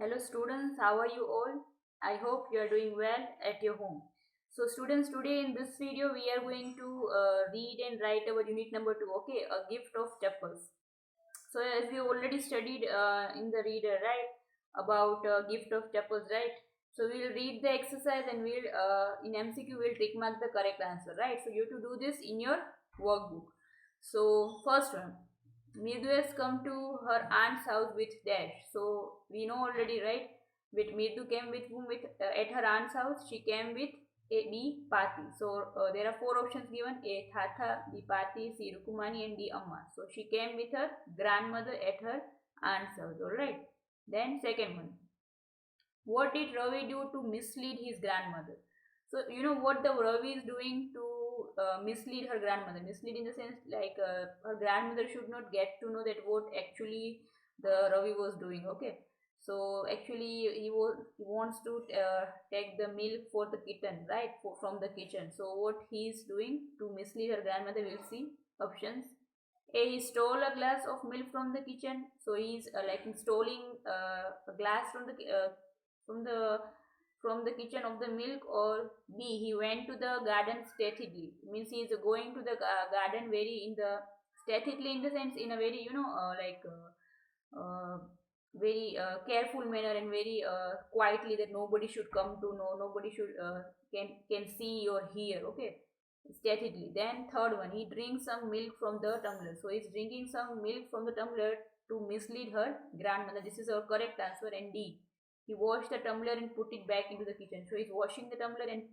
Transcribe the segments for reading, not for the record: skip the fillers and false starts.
Hello students, how are you all? I hope you are doing well at your home. So students, today in this video we are going to read and write our unit number 2, okay, a gift of chapels. So as we already studied in the reader, right, about gift of chapels, right? So we'll read the exercise and we'll in MCQ we'll tick mark the correct answer, right? So you have to do this in your workbook. So first one, Mirdu has come to her aunt's house with dash. So we know already, right? With Mirdu came with whom? With at her aunt's house, she came with A, B, Pati. So there are four options given: A, Tata; B, Pati; C, Rukumani; and D, Amma. So she came with her grandmother at her aunt's house. All right. Then second one, what did Ravi do to mislead his grandmother? So you know what the Ravi is doing to mislead her grandmother. Mislead in the sense like her grandmother should not get to know that what actually the Ravi was doing. Okay. So actually he wants to take the milk for the kitten, right, from the kitchen. So what he is doing to mislead her grandmother, we'll see options. A, he stole a glass of milk from the kitchen. So he's like stealing a glass from the from the kitchen of the milk. Or B, he went to the garden statedly. Means he is going to the garden very in the statedly in the sense in a very very careful manner and very quietly, that nobody should come to know, nobody should can see or hear. Okay, steadily. Then third one, he drinks some milk from the tumbler. So he's drinking some milk from the tumbler to mislead her grandmother. This is our correct answer. And D, he washed the tumbler and put it back into the kitchen. So he's washing the tumbler and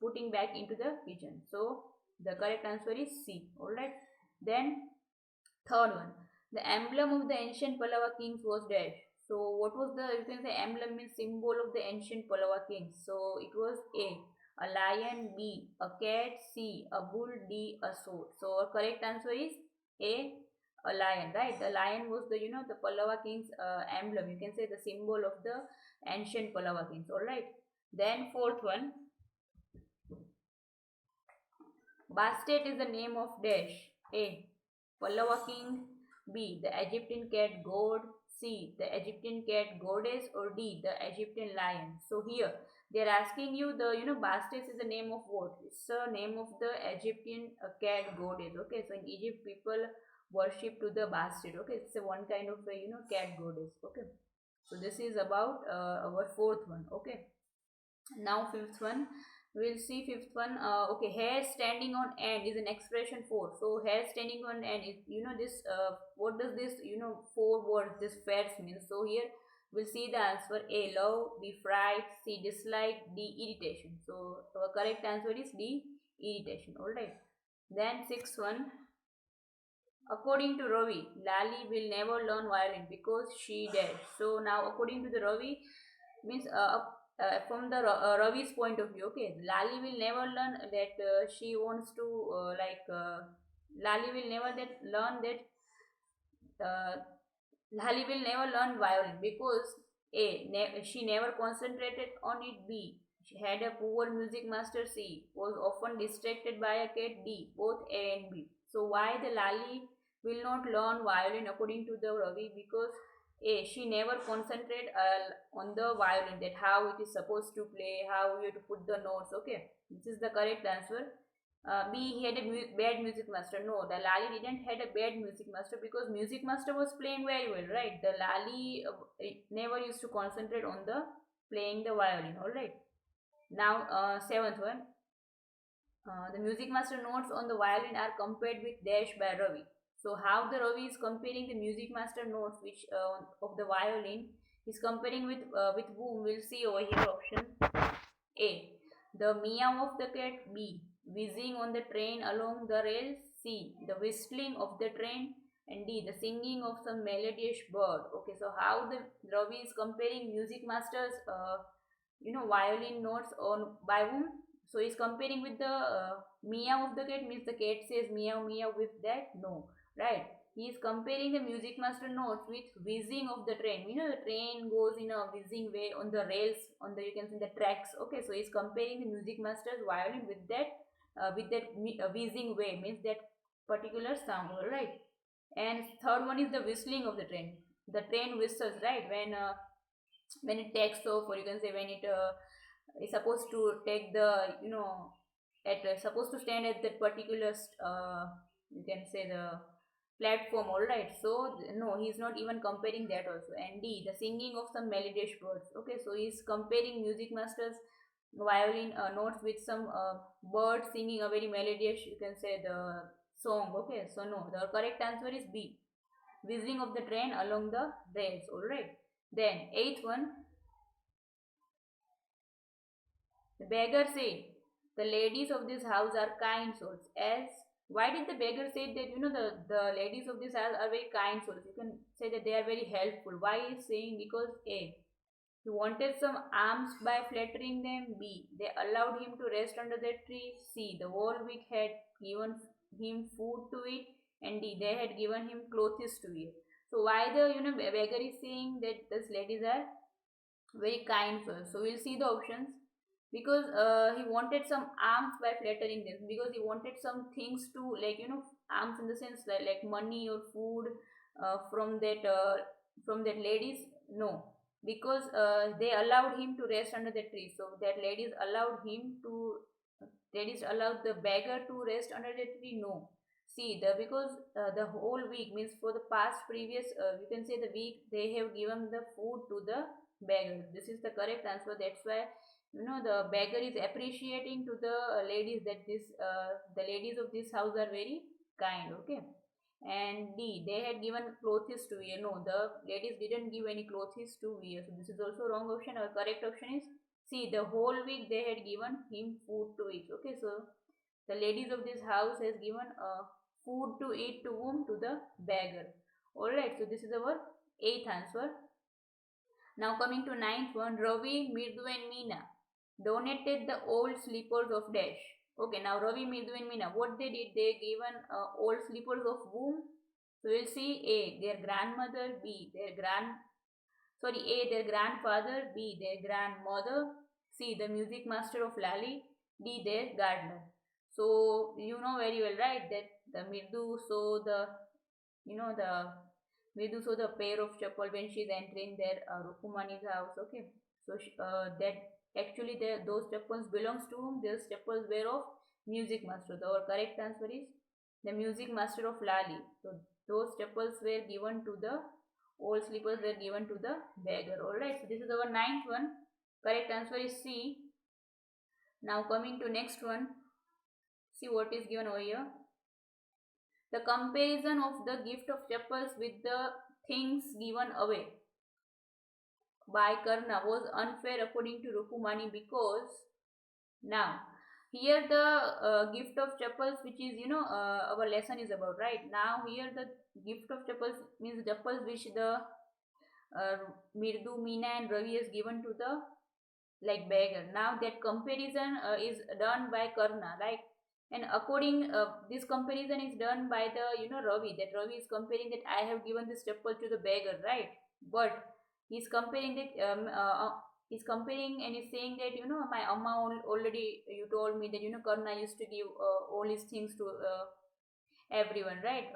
putting back into the kitchen. So the correct answer is C. All right. Then third one, the emblem of the ancient Pallava kings was dash. So what was the, you can say, emblem means symbol of the ancient Pallava kings. So it was a lion; B, a cat; C, a bull; D, a sword. So our correct answer is a lion, right? The lion was the, the Pallava kings emblem. You can say the symbol of the ancient Pallava kings. All right. Then fourth one, Bastet is the name of dash. A, Pallava king; B, the Egyptian cat god; C, the Egyptian cat goddess; or D, the Egyptian lion. So here they are asking you the, Bastet is the name of what? It's the name of the Egyptian cat goddess. Okay, so in Egypt people worship to the Bastet. Okay, it's a one kind of a, cat goddess. Okay, so this is about our fourth one. Okay, now fifth one, we'll see fifth one. Okay, hair standing on end is an expression for. So hair standing on end is, this what does this, four words, this pairs mean? So here we'll see the answer: A, love; B, fright; C, dislike; D, irritation. So our correct answer is D, irritation. All right. Then sixth one, according to Ravi, Lali will never learn violin because she did. So now according to the Ravi, means from the Ravi's point of view, okay, Lali will never learn that she wants to Lali will never that learn that uh, Lali will never learn violin because she never concentrated on it. B, she had a poor music master. C, was often distracted by a cat. D, both A and B. So why the Lali will not learn violin according to the Ravi? Because A, she never concentrate on the violin, that how it is supposed to play, how you have to put the notes. Okay, this is the correct answer. B, he had a bad music master. No, the Lali didn't had a bad music master because music master was playing very well, right? The Lali never used to concentrate on the playing the violin. All right. Now seventh one, the music master notes on the violin are compared with dash by Ravi. So how the Ravi is comparing the music master notes which of the violin, is comparing with whom? We'll see over here option. A, the meow of the cat. B, whizzing on the train along the rails. C, the whistling of the train. And D, the singing of some melodious bird. Okay, so how the Ravi is comparing music masters, violin notes on by whom? So he's comparing with the meow of the cat, means the cat says meow meow with that? No, right? He is comparing the music master notes with whizzing of the train. You know the train goes in a whizzing way on the rails, on the, you can see the tracks. Okay, so he's comparing the music master's violin with that whizzing way, means that particular sound. All right. And third one is the whistling of the train. The train whistles, right, when when it takes off, or you can say when it is supposed to take the, at supposed to stand at that particular you can say the platform. All right, so no, he's not even comparing that also. And D, the singing of some melodious birds. Okay, so he's comparing music master's violin notes with some birds singing a very melodious, you can say, the song. Okay, so no, the correct answer is B, whistling of the train along the rails. All right, then eighth one, the beggar said, "The ladies of this house are kind souls." As why did the beggar say that, the ladies of this house are very kind souls? You can say that they are very helpful. Why is saying? Because A, he wanted some alms by flattering them. B, they allowed him to rest under the tree. C, the whole week had given him food to eat. And D, they had given him clothes to wear. So why the, beggar is saying that these ladies are very kind souls? So we'll see the options. Because he wanted some alms by flattering them, because he wanted some things to, like, alms in the sense like money or food from that ladies. No, because they allowed him to rest under the tree, so that ladies allowed the beggar to rest under the tree. No, see, the because the whole week means for the past previous, you can say the week, they have given the food to the beggar. This is the correct answer. That's why, the beggar is appreciating to the ladies that the ladies of this house are very kind. Okay, and D, they had given clothes to wear. No, the ladies didn't give any clothes to wear, so this is also wrong option. Our correct option is C, the whole week they had given him food to eat. Okay, so the ladies of this house has given food to eat to whom? To the beggar. All right, so this is our eighth answer. Now coming to ninth one, Ravi, Mirdu and Meena donated the old slippers of Dash. Okay, now Ravi, Mirdu and Meena, what they did, they given old slippers of whom? So we'll see A, their grandmother, B, A, their grandfather, B, their grandmother, C, the music master of Lali, D, their gardener. So you know very well, right, that the Mirdu saw the, you know, the Vidhu saw the pair of chappal when she's entering their Rukumani's house. Okay, so that actually those chappals belongs to whom? Those chappals were of music master. So our correct answer is the music master of Lali. So those chappals were given to the old slippers were given to the beggar. All right. So this is our ninth one. Correct answer is C. Now coming to next one. See what is given over here. The comparison of the gift of chappals with the things given away by Karna was unfair according to Rukumani, because now here the gift of chappals, which is, our lesson is about, right? Now here the gift of chappals means chappals which the Mirdu, Meena and Ravi has given to the, like, beggar. Now that comparison is done by Karna, like, and according this comparison is done by the, Ravi, that Ravi is comparing that I have given this chappal to the beggar, right? But he's comparing that he's comparing and he's saying that, my amma already, you told me that, Karna used to give all his things to everyone, right?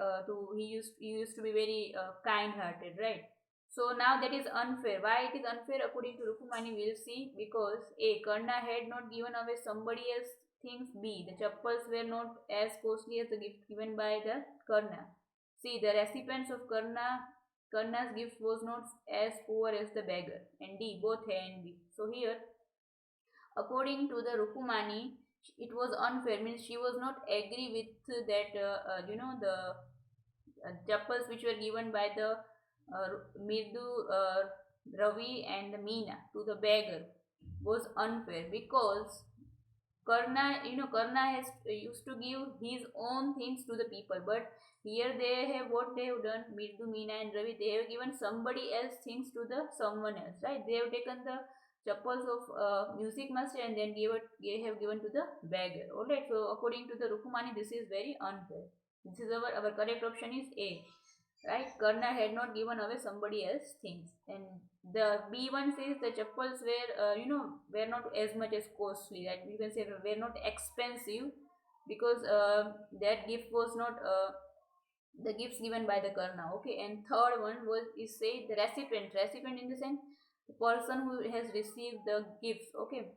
He used to be very kind hearted, right? So now that is unfair. Why it is unfair according to Rukumani, we'll see. Because A, Karna had not given away somebody else's things. B, the chappals were not as costly as the gift given by the Karna. C, the recipients of Karna's gift was not as poor as the beggar. And D, both A and B. So here, according to the Rukumani, it was unfair. Means she was not agree with that. The chappals which were given by the Mirdu, Ravi and the Meena to the beggar was unfair, because Karna has used to give his own things to the people, but here they have what they have done. Mirdu, Meena and Ravi, they have given somebody else things to the someone else, right? They have taken the chappals of music master and then they have given to the beggar. Alright, so according to the Rukumani, this is very unfair. This is our correct option is A. Right? Karna had not given away somebody else things. And the B1 says the chappals were not as much as costly. That you can say were not expensive, because that gift was not the gifts given by the Karna. Okay. And third one was is say the recipient. Recipient in the sense the person who has received the gifts. Okay,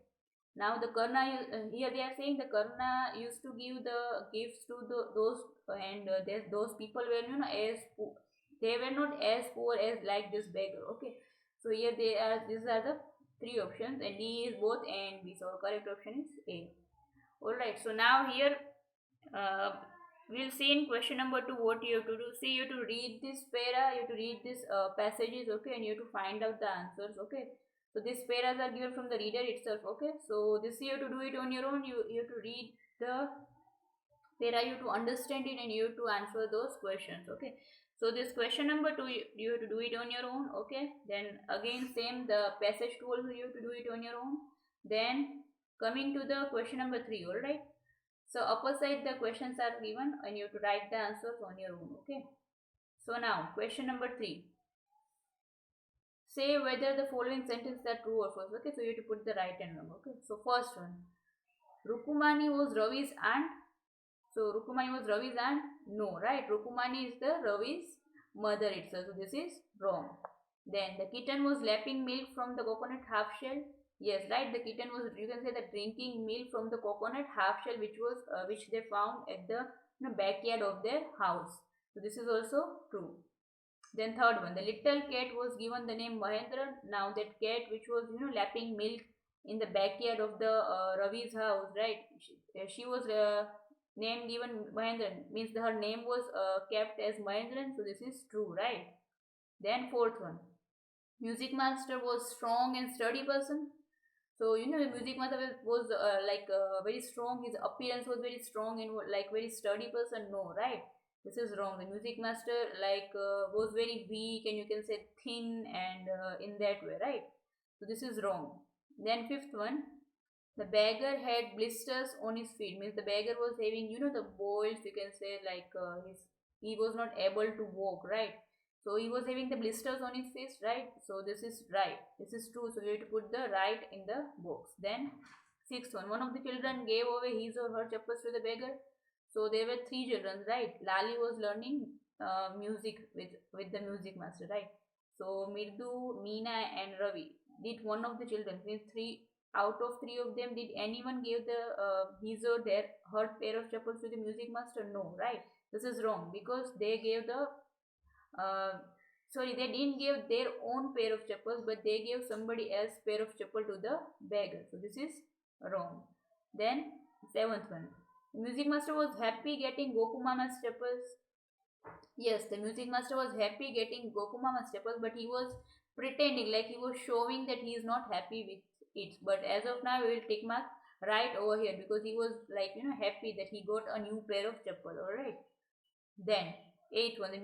now the Karna, here they are saying the Karna used to give the gifts to those, and those people were, as poor. They were not as poor as like this beggar. Okay, so here they are. These are the three options, and D is both A and B. So correct option is A. All right. So now here, uh, we'll see in question number 2 what you have to do. See, you have to read this para, you have to read these passages, okay, and you have to find out the answers, okay. So these paras are given from the reader itself, okay. So this you have to do it on your own. You have to read the para, you have to understand it, and you have to answer those questions, okay. So this question number 2, you have to do it on your own, okay. Then again same, the passage 2 also you have to do it on your own. Then coming to the question number 3, all right. So opposite the questions are given and you have to write the answers on your own. Okay. So now question number 3. Say whether the following sentences are true or false. Okay. So you have to put the right and wrong. Okay. So first one. Rukumani was Ravi's aunt. So Rukumani was Ravi's aunt. No, right? Rukumani is the Ravi's mother itself. So this is wrong. Then the kitten was lapping milk from the coconut half shell. Yes, right. The kitten was, you can say, the drinking milk from the coconut half shell, which they found at the backyard of their house. So this is also true. Then third one, the little cat was given the name Mahendra. Now that cat which was lapping milk in the backyard of the Ravi's house, right? She was name given Mahendran, means her name was kept as Mahendran. So this is true, right? Then fourth one, music master was strong and sturdy person. So the music master was very strong. His appearance was very strong and like very sturdy person. No, right? This is wrong. The music master was very weak and you can say thin and in that way, right? So this is wrong. Then fifth one, the beggar had blisters on his feet. Means the beggar was having the boils. You can say he was not able to walk, right? So he was having the blisters on his face, right? So this is right. This is true. So you have to put the right in the box. Then sixth one. One of the children gave away his or her chappals to the beggar. So there were three children, right? Lali was learning music with the music master, right? So Mirdu, Meena, and Ravi. Did one of the children, means three out of three of them, did anyone give the his or their her pair of chappals to the music master? No, right? This is wrong because they gave the uh, sorry, they didn't give their own pair of chappals, but they gave somebody else pair of chappal to the beggar. So this is wrong. Then seventh one, the music master was happy getting Goku Mama's chappals. Yes, the music master was happy getting Goku Mama's chappals, but he was pretending, like he was showing that he is not happy with it. But as of now, we will tick mark right over here because he was happy that he got a new pair of chappal. All right. Then, eighth one, the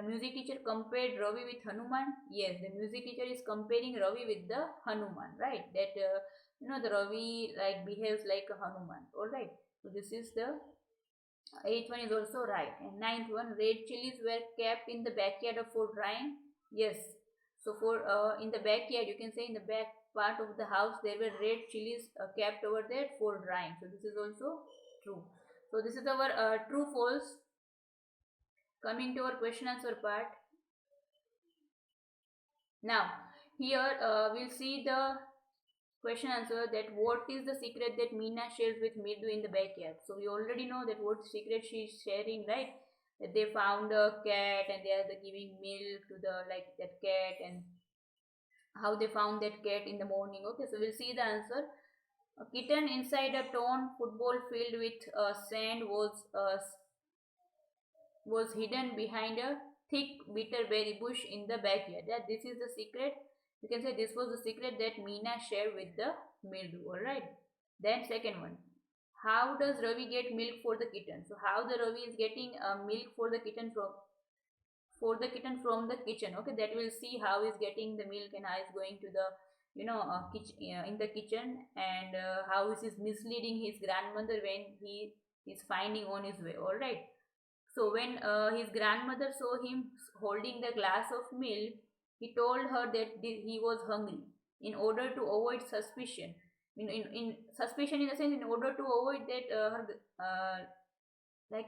music teacher compared Ravi with Hanuman. Yes, the music teacher is comparing Ravi with the Hanuman, right? That the Ravi like behaves like a Hanuman. All right. So this is the eighth one is also right. And ninth one, red chilies were kept in the backyard for drying. Yes. So for in the backyard, you can say in the back part of the house, there were red chilies kept over there for drying. So this is also true. So this is our true false. Coming to our question answer part. Now, here we'll see the question answer, that what is the secret that Meena shares with Mirdu in the backyard. So we already know that what secret she is sharing, right? That they found a cat and they are giving milk to the that cat, and how they found that cat in the morning. Okay, so we'll see the answer. A kitten inside a torn football field with sand was hidden behind a thick bitterberry bush in the backyard. That this is the secret. You can say this was the secret that Meena shared with the Mirdu. Alright. Then second one. How does Ravi get milk for the kitten? So how the Ravi is getting milk for the kitten from the kitchen. Okay, that we'll see how he's getting the milk and how he's going to the kitchen, in the kitchen, and how he is misleading his grandmother when he is finding on his way. All right. So when his grandmother saw him holding the glass of milk, he told her that he was hungry in order to avoid suspicion. In suspicion, in the sense, in order to avoid that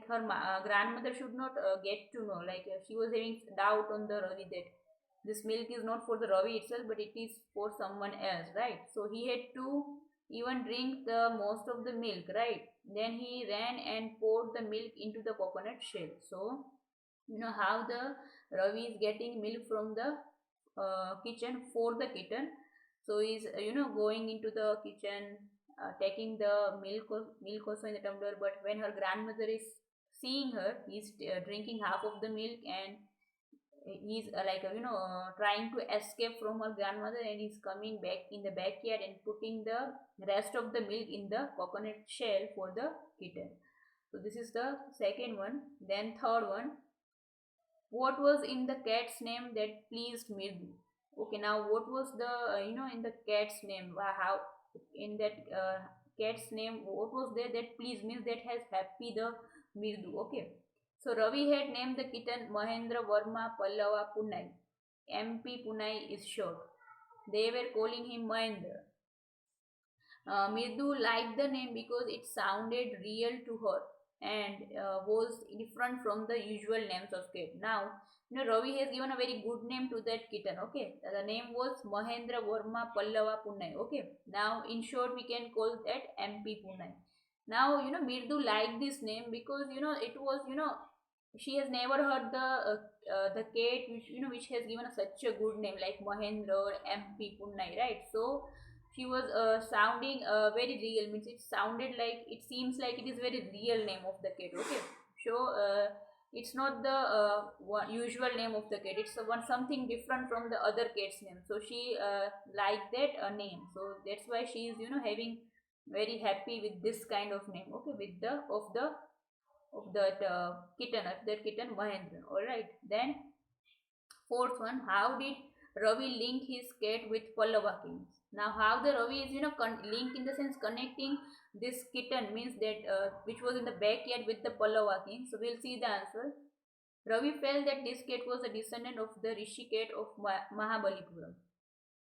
her grandmother should not get to know. She was having doubt on the Ravi, that this milk is not for the Ravi itself, but it is for someone else, right? So he had to even drink the most of the milk, right? Then he ran and poured the milk into the coconut shell. So you know how the Ravi is getting milk from the kitchen for the kitten. So he's going into the kitchen, taking the milk also in the tumbler. But when her grandmother is seeing her, he's drinking half of the milk, and he's trying to escape from her grandmother, and he's coming back in the backyard and putting the rest of the milk in the coconut shell for the kitten. So this is the second one. Then third one, what was in the cat's name that pleased Mirdu? Okay, now what was the in the cat's name? How in that cat's name? What was there that pleased means that has happy the Mirdu? Okay, so Ravi had named the kitten Mahendra Verma Pallava Punai. MP Punai is short. They were calling him Mahendra. Mirdu liked the name because it sounded real to her and was different from the usual names of cat. Now, Ravi has given a very good name to that kitten. Okay, the name was Mahendra Verma Pallava Punai. Okay, now in short, we can call that MP Punai. Now, Mirdu liked this name because it was she has never heard the cat which has given such a good name like Mahendra or MP Punnai, right? So she was sounding very real, means it sounded like, it seems like it is very real name of the cat. Okay, so it's not the usual name of the cat, it's one something different from the other cat's name. So she liked that name, so that's why she is having very happy with this kind of name. Okay, with the of that kitten Mahendra. All right. Then fourth one, how did Ravi link his cat with Pallava kings? Now, how the Ravi is linked in the sense connecting this kitten means that which was in the backyard with the Pallava king. So we'll see the answer. Ravi felt that this cat was a descendant of the Rishi cat of Mahabalipuram.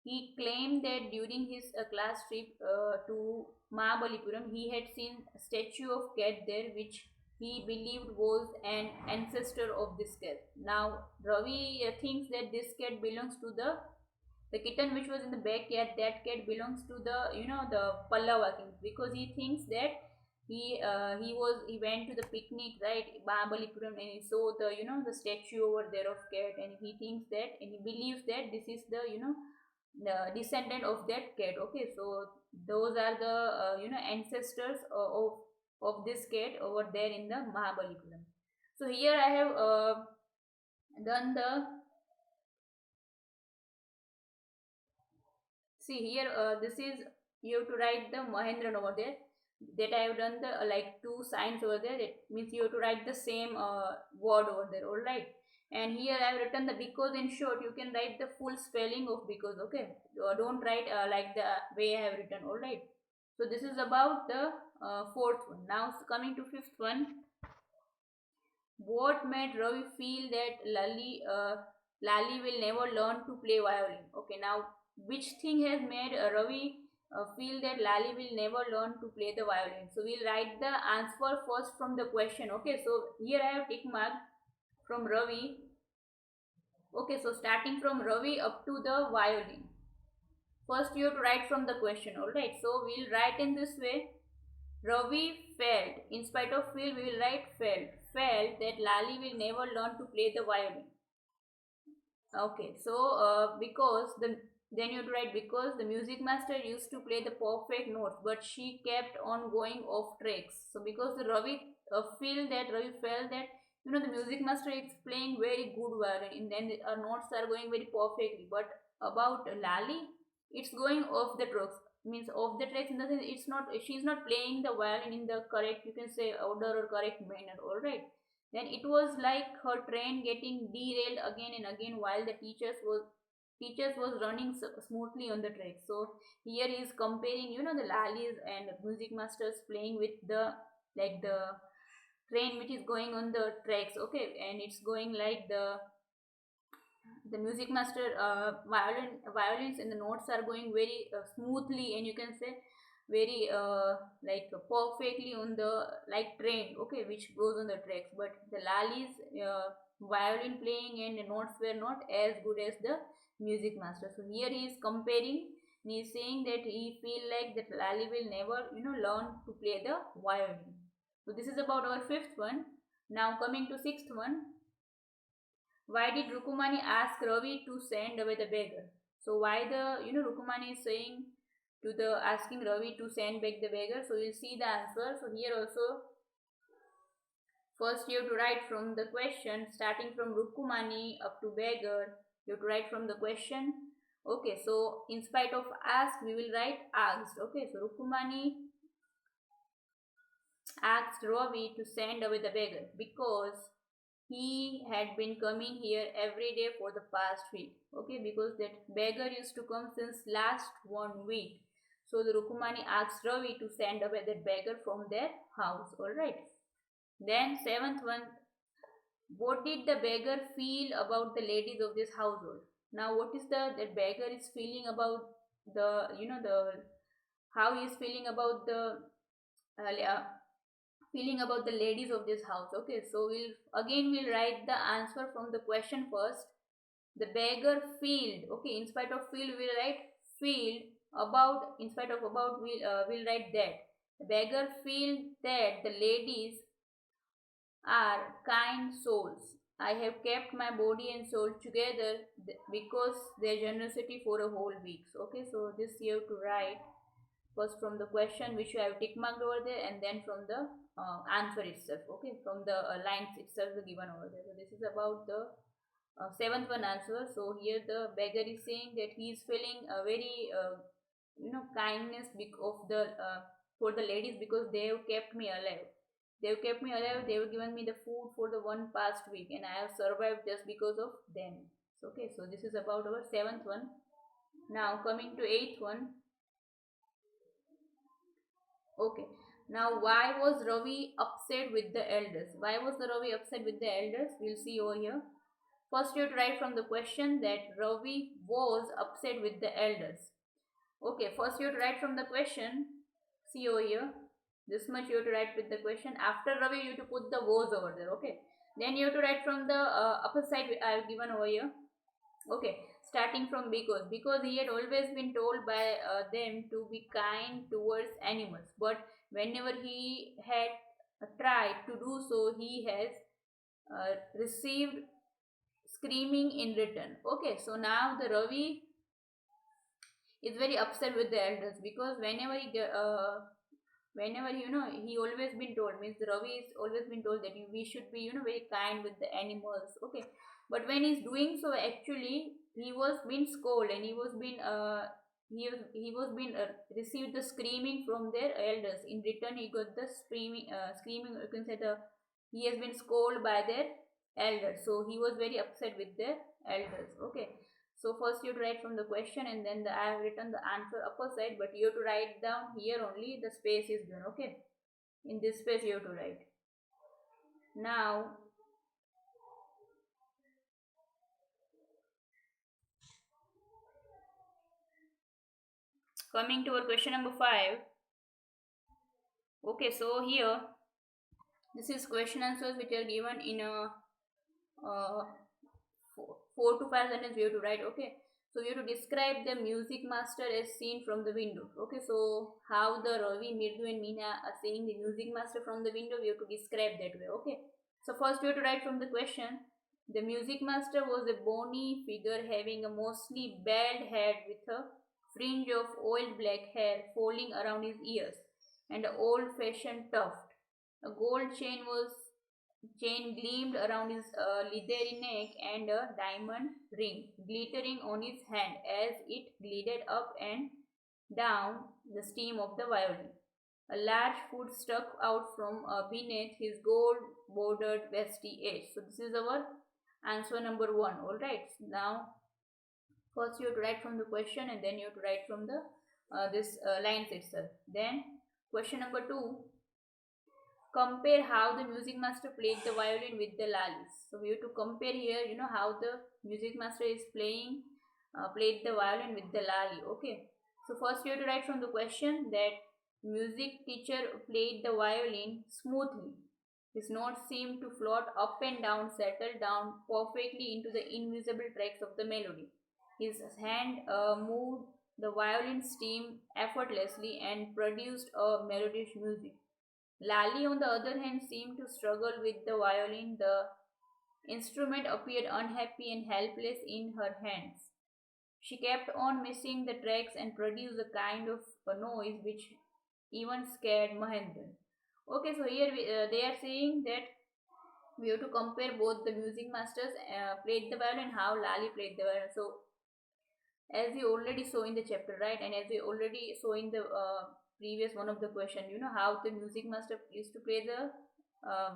He claimed that during his class trip to Mahabalipuram, he had seen a statue of cat there, which he believed was an ancestor of this cat. Now, Ravi thinks that this cat belongs to the kitten which was in the backyard. That cat belongs to the the Pallava kings, because he thinks that he went to the picnic, right, Mahabalipuram, and he saw the the statue over there of cat, and he thinks that, and he believes that this is the the descendant of that cat. Okay, so those are the ancestors of this cat over there in the Mahabalipuram. So here I have done the, see here, this is, you have to write the Mahendran over there, that I have done the like two signs over there. It means you have to write the same word over there. All right. And here I have written the because. In short, you can write the full spelling of because. Okay, don't write like the way I have written. All right. So this is about the fourth one. Now coming to fifth one, what made Ravi feel that Lali will never learn to play violin? Okay, now which thing has made Ravi feel that Lali will never learn to play the violin? So we'll write the answer first from the question. Okay, so here I have tick mark from Ravi. Okay, so starting from Ravi up to the violin. First you have to write from the question. Alright, so we'll write in this way. Ravi felt, in spite of feel, we will write felt that Lali will never learn to play the violin. Okay, so because the, then you have to write because the music master used to play the perfect notes, but she kept on going off tracks. So because the Ravi Ravi felt that the music master is playing very good violin, and then the notes are going very perfectly. But about Lali, it's going off the tracks. Means off the tracks in the sense, it's not, she's not playing the violin in the correct, you can say, order or correct manner. All right, then it was like her train getting derailed again and again while the teachers was running smoothly on the track. So here he is comparing the Lalis and music masters playing with the, like the train which is going on the tracks. Okay, and it's going like the music master violins and the notes are going very smoothly, and you can say very like perfectly on the like train, okay, which goes on the tracks. But the Lalis violin playing and the notes were not as good as the music master. So here he is comparing and he is saying that he feel like that Lali will never, learn to play the violin. So this is about our fifth one. Now coming to sixth one. Why did Rukumani ask Ravi to send away the beggar? So why the Rukumani is saying to the asking Ravi to send back the beggar? So you'll see the answer. So here also first you have to write from the question starting from Rukumani up to beggar. You have to write from the question. Okay, so in spite of asked, we will write asked. Okay, so Rukumani asked Ravi to send away the beggar because he had been coming here every day for the past week. Okay, because that beggar used to come since last 1 week. So the Rukumani asked Ravi to send away that beggar from their house. Alright. Then seventh one, what did the beggar feel about the ladies of this household? Now what is the beggar is feeling about the the how he is feeling about the uh, feeling about the ladies of this house. Okay, so we'll write the answer from the question first. The beggar feel. Okay, in spite of feel we'll write feel about. In spite of about we'll write that. The beggar feel that the ladies are kind souls. I have kept my body and soul together because their generosity for a whole week. Okay, so this you have to write first from the question which you have tick marked over there, and then from the answer itself. Okay, from the lines itself given over there. So this is about the seventh one answer. So here the beggar is saying that he is feeling a very kindness of the for the ladies because they have kept me alive. They have kept me alive. They have given me the food for the one past week, and I have survived just because of them. So, okay, so this is about our seventh one. Now coming to eighth one. Okay. Now, why was Ravi upset with the elders? Why was the Ravi upset with the elders? We'll see over here. First, you have to write from the question that Ravi was upset with the elders. Okay, first you have to write from the question. See over here. This much you have to write with the question. After Ravi, you have to put the was over there. Okay. Then you have to write from the upper side I have given over here. Okay, starting from because he had always been told by them to be kind towards animals, but whenever he had tried to do so, he has received screaming in return. Okay, so now the Ravi is very upset with the elders because whenever he always been told, means the Ravi is always been told that we should be very kind with the animals. Okay, but when he's doing so, actually he was being scolded and he was being received the screaming from their elders. In return, he got the screaming. You can say the he has been scolded by their elders. So he was very upset with their elders. Okay. So first you have to write from the question, and then I have written the answer upper side, but you have to write down here only the space is given. Okay. In this space you have to write. Now coming to our question number 5. Okay, so here this is question answers which are given in a uh, 4 to 5 sentences we have to write. Okay, so we have to describe the music master as seen from the window. Okay, so how the Ravi, Mirdu and Meena are seeing the music master from the window, we have to describe that way. Okay, so first we have to write from the question. The music master was a bony figure having a mostly bald head with a fringe of oiled black hair falling around his ears and an old-fashioned tuft. A gold chain gleamed around his leathery neck, and a diamond ring glittering on his hand as it glided up and down the stem of the violin. A large foot stuck out from beneath his gold bordered vesty edge. So this is our answer number 1. Alright. Now first you have to write from the question, and then you have to write from the this lines itself. Then question number 2, compare how the music master played the violin with the lalis. So we have to compare here, how the music master is played the violin with the lali. Okay, so first you have to write from the question that music teacher played the violin smoothly His notes seemed to float up and down, settle down perfectly into the invisible tracks of the melody. His hand moved the violin stem effortlessly and produced a melodious music. Lali, on the other hand, seemed to struggle with the violin. The instrument appeared unhappy and helpless in her hands. She kept on missing the tracks and produced a kind of a noise which even scared Mahendran. Okay, so here they are saying that we have to compare both the music masters played the violin and how Lali played the violin. So as we already saw in the chapter, right, and as we already saw in the previous one of the question, how the music master used to play the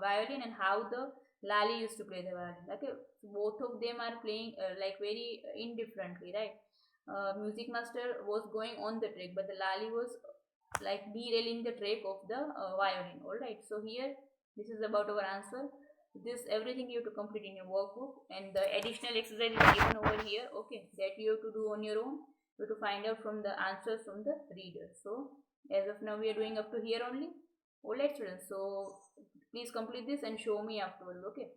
violin and how the Lali used to play the violin. Okay, so both of them are playing like very indifferently, right? Music master was going on the track, but the Lali was like derailing the track of the violin. All right, so here this is about our answer. This everything you have to complete in your workbook, and the additional exercise is given over here. Okay, that you have to do on your own. You have to find out from the answers from the reader. So as of now we are doing up to here only. All right, students, so please complete this and show me afterwards. Okay,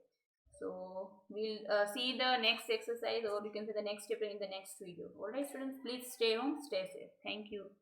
so we'll see the next exercise, or you can say the next chapter in the next video. All right, students, please stay home, stay safe. Thank you.